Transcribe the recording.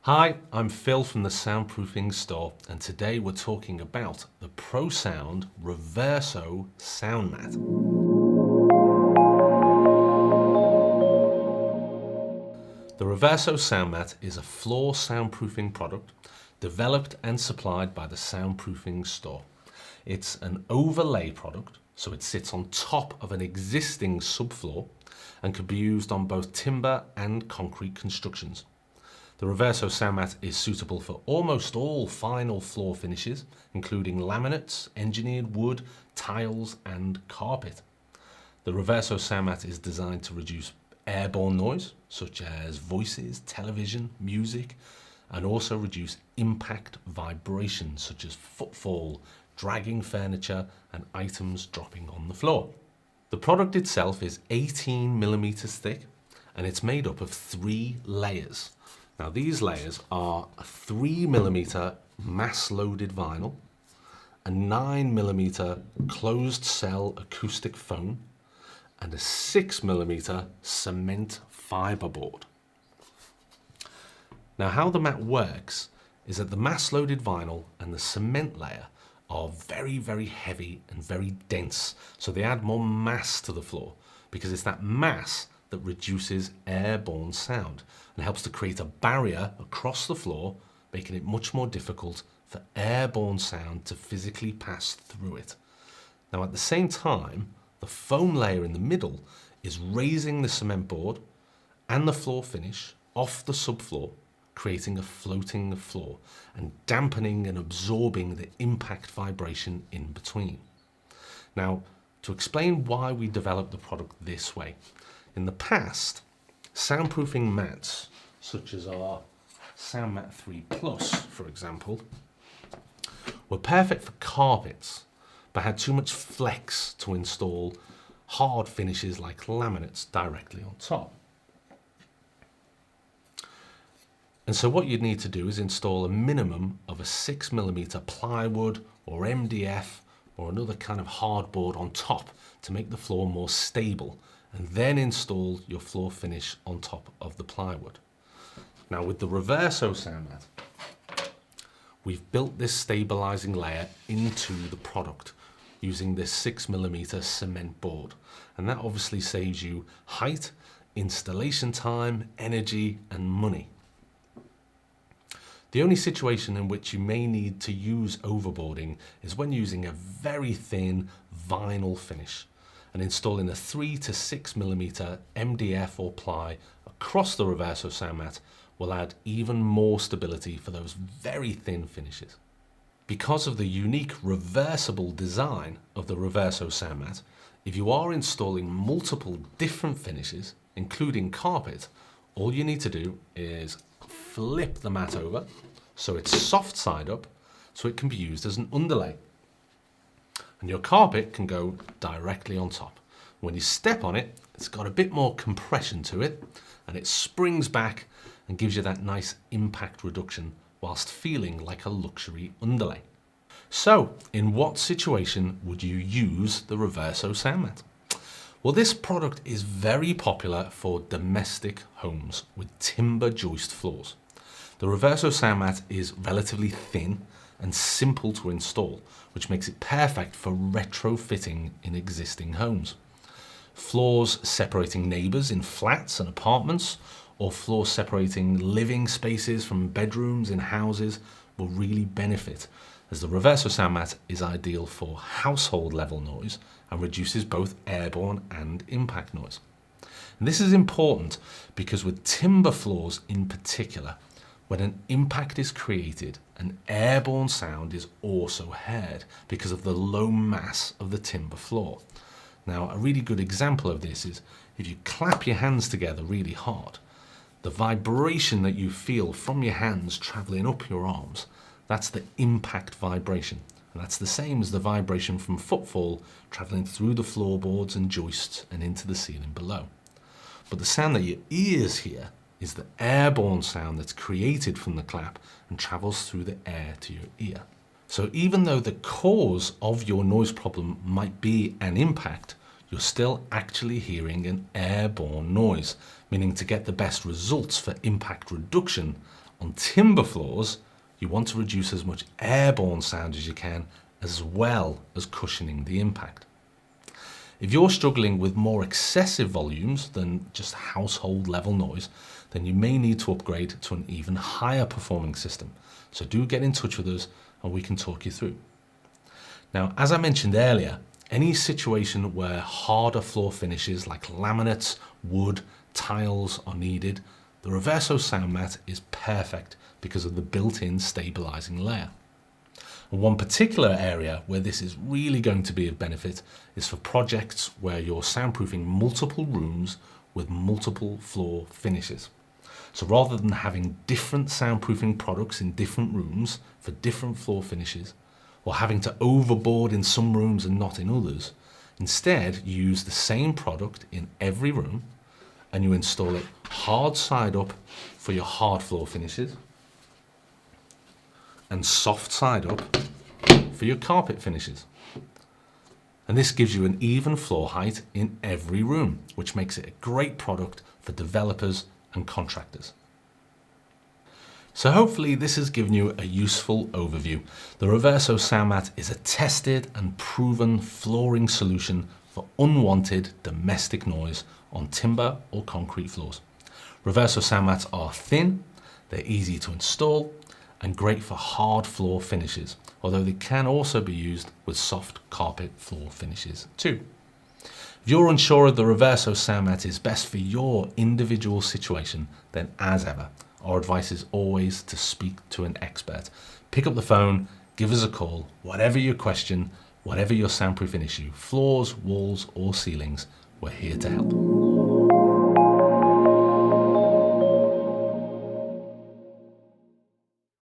Hi, I'm Phil from the Soundproofing Store, and today we're talking about the ProSound Reverso SoundMat. The Reverso SoundMat is a floor soundproofing product developed and supplied by the Soundproofing Store. It's an overlay product, so it sits on top of an existing subfloor and can be used on both timber and concrete constructions. The Reverso SoundMat is suitable for almost all final floor finishes, including laminates, engineered wood, tiles, and carpet. The Reverso SoundMat is designed to reduce airborne noise, such as voices, television, music, and also reduce impact vibration, such as footfall, dragging furniture, and items dropping on the floor. The product itself is 18 millimeters thick, and it's made up of 3 layers. Now these layers are a 3mm mass-loaded vinyl, a 9mm closed cell acoustic foam, and a 6mm cement fiberboard. Now how the mat works is that the mass-loaded vinyl and the cement layer are very, very heavy and very dense, so they add more mass to the floor because it's that mass that reduces airborne sound and helps to create a barrier across the floor, making it much more difficult for airborne sound to physically pass through it. Now at the same time, the foam layer in the middle is raising the cement board and the floor finish off the subfloor, creating a floating floor and dampening and absorbing the impact vibration in between. Now, to explain why we developed the product this way, in the past, soundproofing mats, such as our SoundMat 3 Plus, for example, were perfect for carpets, but had too much flex to install hard finishes like laminates directly on top. And so what you'd need to do is install a minimum of a 6mm plywood or MDF or another kind of hardboard on top to make the floor more stable, and then install your floor finish on top of the plywood. Now with the Reverso SoundMat, we've built this stabilising layer into the product using this 6mm cement board, and that obviously saves you height, installation time, energy, and money. The only situation in which you may need to use overboarding is when using a very thin vinyl finish and installing a 3 to 6mm MDF or ply across the Reverso SoundMat will add even more stability for those very thin finishes. Because of the unique reversible design of the Reverso SoundMat, if you are installing multiple different finishes, including carpet, all you need to do is flip the mat over so it's soft side up so it can be used as an underlay. And your carpet can go directly on top. When you step on it, it's got a bit more compression to it and it springs back and gives you that nice impact reduction whilst feeling like a luxury underlay. So, in what situation would you use the Reverso SoundMat? Well, this product is very popular for domestic homes with timber joist floors. The Reverso SoundMat is relatively thin and simple to install, which makes it perfect for retrofitting in existing homes. Floors separating neighbours in flats and apartments, or floors separating living spaces from bedrooms in houses will really benefit, as the Reverso SoundMat is ideal for household level noise and reduces both airborne and impact noise. And this is important because with timber floors in particular, when an impact is created, an airborne sound is also heard because of the low mass of the timber floor. Now, a really good example of this is if you clap your hands together really hard, the vibration that you feel from your hands traveling up your arms, that's the impact vibration. And that's the same as the vibration from footfall traveling through the floorboards and joists and into the ceiling below. But the sound that your ears hear is the airborne sound that's created from the clap and travels through the air to your ear. So even though the cause of your noise problem might be an impact, you're still actually hearing an airborne noise, meaning to get the best results for impact reduction, On timber floors, you want to reduce as much airborne sound as you can, as well as cushioning the impact. If you're struggling with more excessive volumes than just household level noise, then you may need to upgrade to an even higher performing system. So do get in touch with us and we can talk you through. Now, as I mentioned earlier, any situation where harder floor finishes like laminates, wood, tiles are needed, the Reverso SoundMat is perfect because of the built-in stabilising layer. And one particular area where this is really going to be of benefit is for projects where you're soundproofing multiple rooms with multiple floor finishes. So rather than having different soundproofing products in different rooms for different floor finishes, or having to overboard in some rooms and not in others, instead you use the same product in every room and you install it hard side up for your hard floor finishes and soft side up for your carpet finishes. And this gives you an even floor height in every room, which makes it a great product for developers and contractors. So hopefully this has given you a useful overview. The Reverso SoundMat is a tested and proven flooring solution for unwanted domestic noise on timber or concrete floors. Reverso SoundMats are thin, they're easy to install, and great for hard floor finishes, although they can also be used with soft carpet floor finishes too. If you're unsure of the Reverso SoundMat is best for your individual situation, then as ever, our advice is always to speak to an expert. Pick up the phone, give us a call, whatever your question, whatever your soundproofing issue, floors, walls or ceilings, we're here to help.